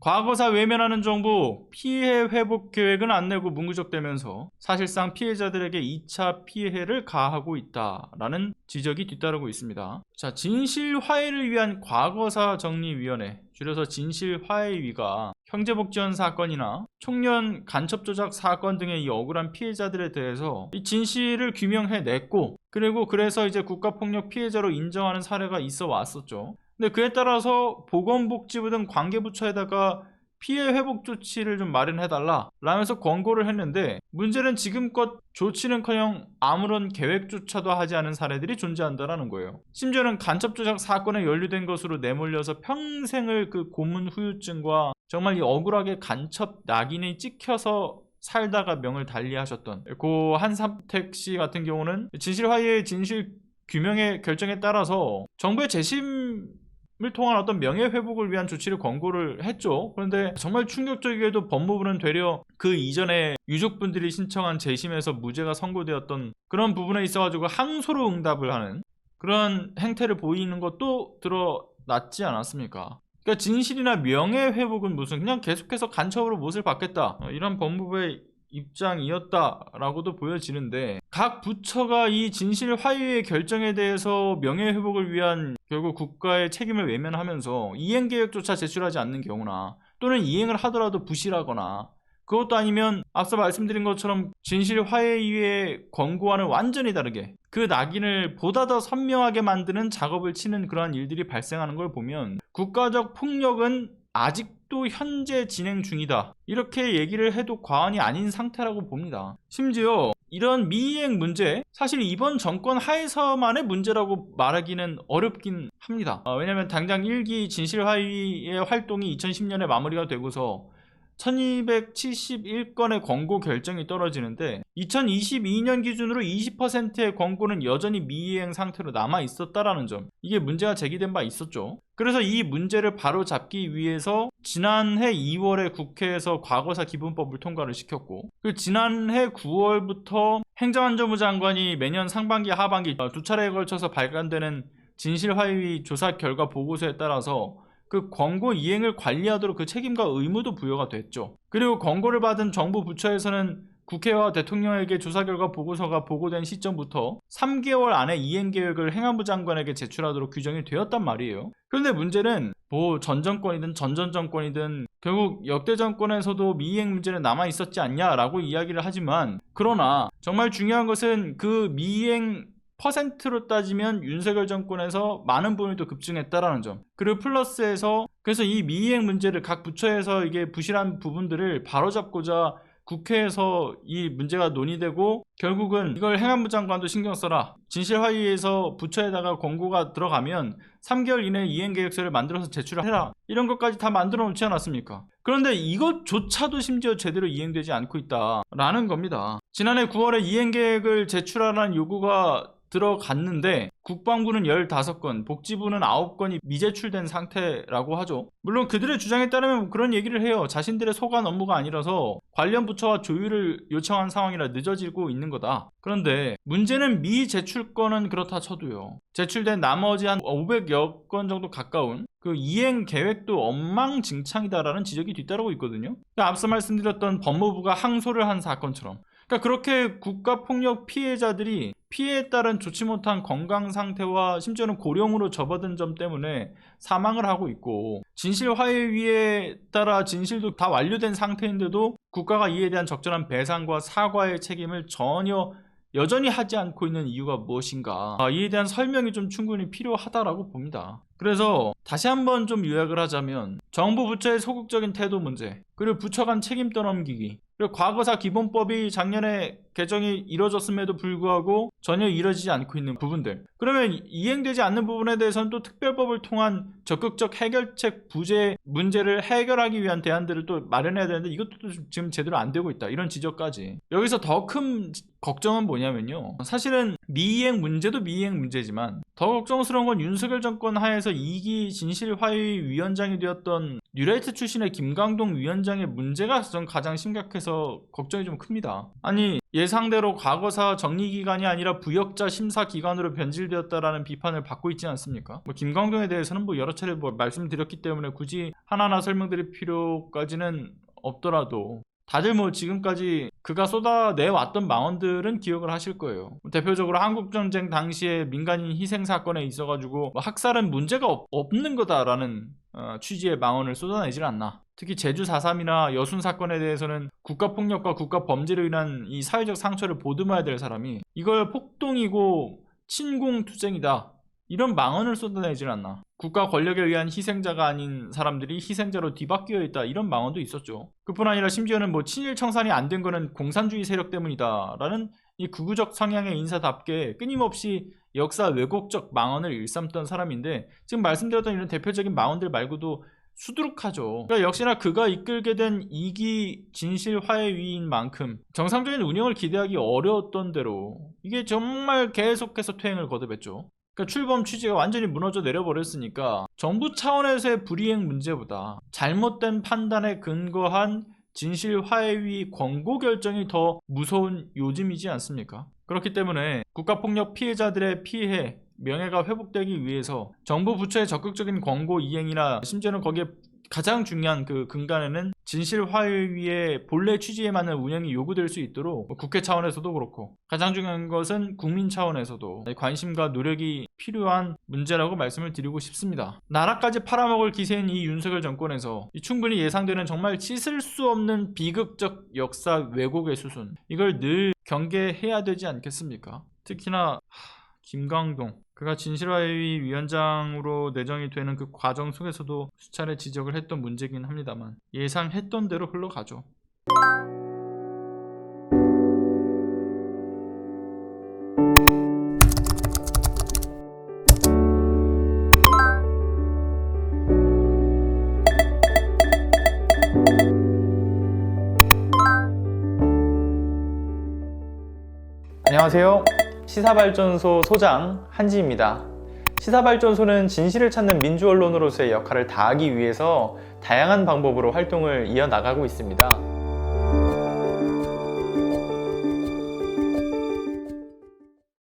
과거사 외면하는 정부, 피해 회복 계획은 안 내고 문구적대면서 사실상 피해자들에게 2차 피해를 가하고 있다라는 지적이 뒤따르고 있습니다. 자, 진실화해를 위한 과거사정리위원회, 줄여서 진실화해위가 형제복지원 사건이나 청년 간첩조작 사건 등의 이 억울한 피해자들에 대해서 이 진실을 규명해냈고, 그리고 그래서 이제 국가폭력 피해자로 인정하는 사례가 있어 왔었죠. 근데 그에 따라서 보건복지부 등 관계부처에다가 피해 회복 조치를 좀 마련해달라 라면서 권고를 했는데, 문제는 지금껏 조치는커녕 아무런 계획조차도 하지 않은 사례들이 존재한다는 거예요. 심지어는 간첩조작 사건에 연루된 것으로 내몰려서 평생을 그 고문 후유증과 정말 이 억울하게 간첩 낙인이 찍혀서 살다가 명을 달리하셨던 고 한삼택 씨 같은 경우는 진실화해의 진실 규명의 결정에 따라서 정부의 재심을 통한 어떤 명예회복을 위한 조치를 권고를 했죠. 그런데 정말 충격적이게도 법무부는 되려 그 이전에 유족분들이 신청한 재심에서 무죄가 선고되었던 그런 부분에 있어가지고 항소로 응답을 하는 그런 행태를 보이는 것도 드러났지 않았습니까? 그러니까 진실이나 명예회복은 무슨 그냥 계속해서 간첩으로 못을 받겠다, 이런 법무부의 입장이었다라고도 보여지는데, 각 부처가 이 진실 화해의 결정에 대해서 명예회복을 위한 결국 국가의 책임을 외면하면서 이행계획조차 제출하지 않는 경우나, 또는 이행을 하더라도 부실하거나, 그것도 아니면 앞서 말씀드린 것처럼 진실 화해위의 권고와는 완전히 다르게 그 낙인을 보다 더 선명하게 만드는 작업을 치는 그러한 일들이 발생하는 걸 보면 국가적 폭력은 아직도 현재 진행 중이다, 이렇게 얘기를 해도 과언이 아닌 상태라고 봅니다. 심지어 이런 미이행 문제, 사실 이번 정권 하에서만의 문제라고 말하기는 어렵긴 합니다. 왜냐하면 당장 1기 진실화해위의 활동이 2010년에 마무리가 되고서 1271건의 권고 결정이 떨어지는데, 2022년 기준으로 20%의 권고는 여전히 미이행 상태로 남아 있었다라는 점, 이게 문제가 제기된 바 있었죠. 그래서 이 문제를 바로잡기 위해서 지난해 2월에 국회에서 과거사 기본법을 통과를 시켰고, 그 지난해 9월부터 행정안전부 장관이 매년 상반기 하반기 두 차례에 걸쳐서 발간되는 진실화해위 조사 결과 보고서에 따라서 그 권고 이행을 관리하도록 그 책임과 의무도 부여가 됐죠. 그리고 권고를 받은 정부 부처에서는 국회와 대통령에게 조사 결과 보고서가 보고된 시점부터 3개월 안에 이행 계획을 행안부 장관에게 제출하도록 규정이 되었단 말이에요. 그런데 문제는 뭐 전 정권이든 전전 정권이든 결국 역대 정권에서도 미이행 문제는 남아 있었지 않냐라고 이야기를 하지만, 그러나 정말 중요한 것은 그 미이행 퍼센트로 따지면 윤석열 정권에서 많은 부분이 또 급증했다라는 점, 그리고 플러스해서 그래서 이 미이행 문제를 각 부처에서 이게 부실한 부분들을 바로잡고자 국회에서 이 문제가 논의되고, 결국은 이걸 행안부 장관도 신경 써라, 진실화해에서 부처에다가 권고가 들어가면 3개월 이내에 이행계획서를 만들어서 제출해라, 이런 것까지 다 만들어 놓지 않았습니까? 그런데 이것조차도 심지어 제대로 이행되지 않고 있다라는 겁니다. 지난해 9월에 이행계획을 제출하라는 요구가 들어갔는데 국방부는 15건, 복지부는 9건이 미제출된 상태라고 하죠. 물론 그들의 주장에 따르면 그런 얘기를 해요. 자신들의 소관 업무가 아니라서 관련 부처와 조율을 요청한 상황이라 늦어지고 있는 거다. 그런데 문제는 미제출건은 그렇다 쳐도요, 제출된 나머지 한 500여 건 정도 가까운 그 이행 계획도 엉망진창이다라는 지적이 뒤따르고 있거든요. 그러니까 앞서 말씀드렸던 법무부가 항소를 한 사건처럼, 그러니까 그렇게 국가폭력 피해자들이 피해에 따른 좋지 못한 건강 상태와 심지어는 고령으로 접어든 점 때문에 사망을 하고 있고, 진실화해위에 따라 진실도 다 완료된 상태인데도 국가가 이에 대한 적절한 배상과 사과의 책임을 전혀 여전히 하지 않고 있는 이유가 무엇인가, 이에 대한 설명이 좀 충분히 필요하다라고 봅니다. 그래서 다시 한번 좀 요약을 하자면, 정부 부처의 소극적인 태도 문제, 그리고 부처 간 책임 떠넘기기, 그리고 과거사 기본법이 작년에 개정이 이뤄졌음에도 불구하고 전혀 이뤄지지 않고 있는 부분들, 그러면 이행되지 않는 부분에 대해서는 또 특별법을 통한 적극적 해결책 부재 문제를 해결하기 위한 대안들을 또 마련해야 되는데, 이것도 지금 제대로 안 되고 있다, 이런 지적까지. 여기서 더 큰 걱정은 뭐냐면요, 사실은 미이행 문제도 미이행 문제지만 더 걱정스러운 건 윤석열 정권 하에서 입장에서 2기 진실화해위원장이 되었던 뉴라이트 출신의 김광동 위원장의 문제가 전 가장 심각해서 걱정이 좀 큽니다. 아니, 예상대로 과거사 정리기관이 아니라 부역자 심사기관으로 변질되었다라는 비판을 받고 있지 않습니까? 김광동에 대해서는 여러 차례 말씀드렸기 때문에 굳이 하나하나 설명드릴 필요까지는 없더라도 다들 지금까지 그가 쏟아내왔던 망언들은 기억을 하실 거예요. 대표적으로 한국전쟁 당시에 민간인 희생 사건에 있어가지고 학살은 문제가 없는 거다라는 취지의 망언을 쏟아내질 않나. 특히 제주 4.3이나 여순 사건에 대해서는 국가폭력과 국가범죄로 인한 이 사회적 상처를 보듬어야 될 사람이 이걸 폭동이고 침공투쟁이다, 이런 망언을 쏟아내질 않나. 국가 권력에 의한 희생자가 아닌 사람들이 희생자로 뒤바뀌어 있다, 이런 망언도 있었죠. 그뿐 아니라 심지어는 친일 청산이 안 된 거는 공산주의 세력 때문이다 라는 이 극우적 성향의 인사답게 끊임없이 역사 왜곡적 망언을 일삼던 사람인데, 지금 말씀드렸던 이런 대표적인 망언들 말고도 수두룩하죠. 그러니까 역시나 그가 이끌게 된 2기 진실화해위인 만큼 정상적인 운영을 기대하기 어려웠던 대로 이게 정말 계속해서 퇴행을 거듭했죠. 그러니까 출범 취지가 완전히 무너져 내려버렸으니까 정부 차원에서의 불이행 문제보다 잘못된 판단에 근거한 진실화해위 권고 결정이 더 무서운 요즘이지 않습니까? 그렇기 때문에 국가폭력 피해자들의 피해, 명예가 회복되기 위해서 정부 부처의 적극적인 권고 이행이나 심지어는 거기에 가장 중요한 그 근간에는 진실화해위의 본래 취지에 맞는 운영이 요구될 수 있도록 국회 차원에서도 그렇고, 가장 중요한 것은 국민 차원에서도 관심과 노력이 필요한 문제라고 말씀을 드리고 싶습니다. 나라까지 팔아먹을 기세인 이 윤석열 정권에서 충분히 예상되는 정말 씻을 수 없는 비극적 역사 왜곡의 수순, 이걸 늘 경계해야 되지 않겠습니까? 특히나 김광동, 그가 진실화해위 위원장으로 내정이 되는 그 과정 속에서도 수차례 지적을 했던 문제긴 합니다만 예상했던 대로 흘러가죠. 안녕하세요. 시사발전소 소장 한지입니다. 시사발전소는 진실을 찾는 민주언론으로서의 역할을 다하기 위해서 다양한 방법으로 활동을 이어나가고 있습니다.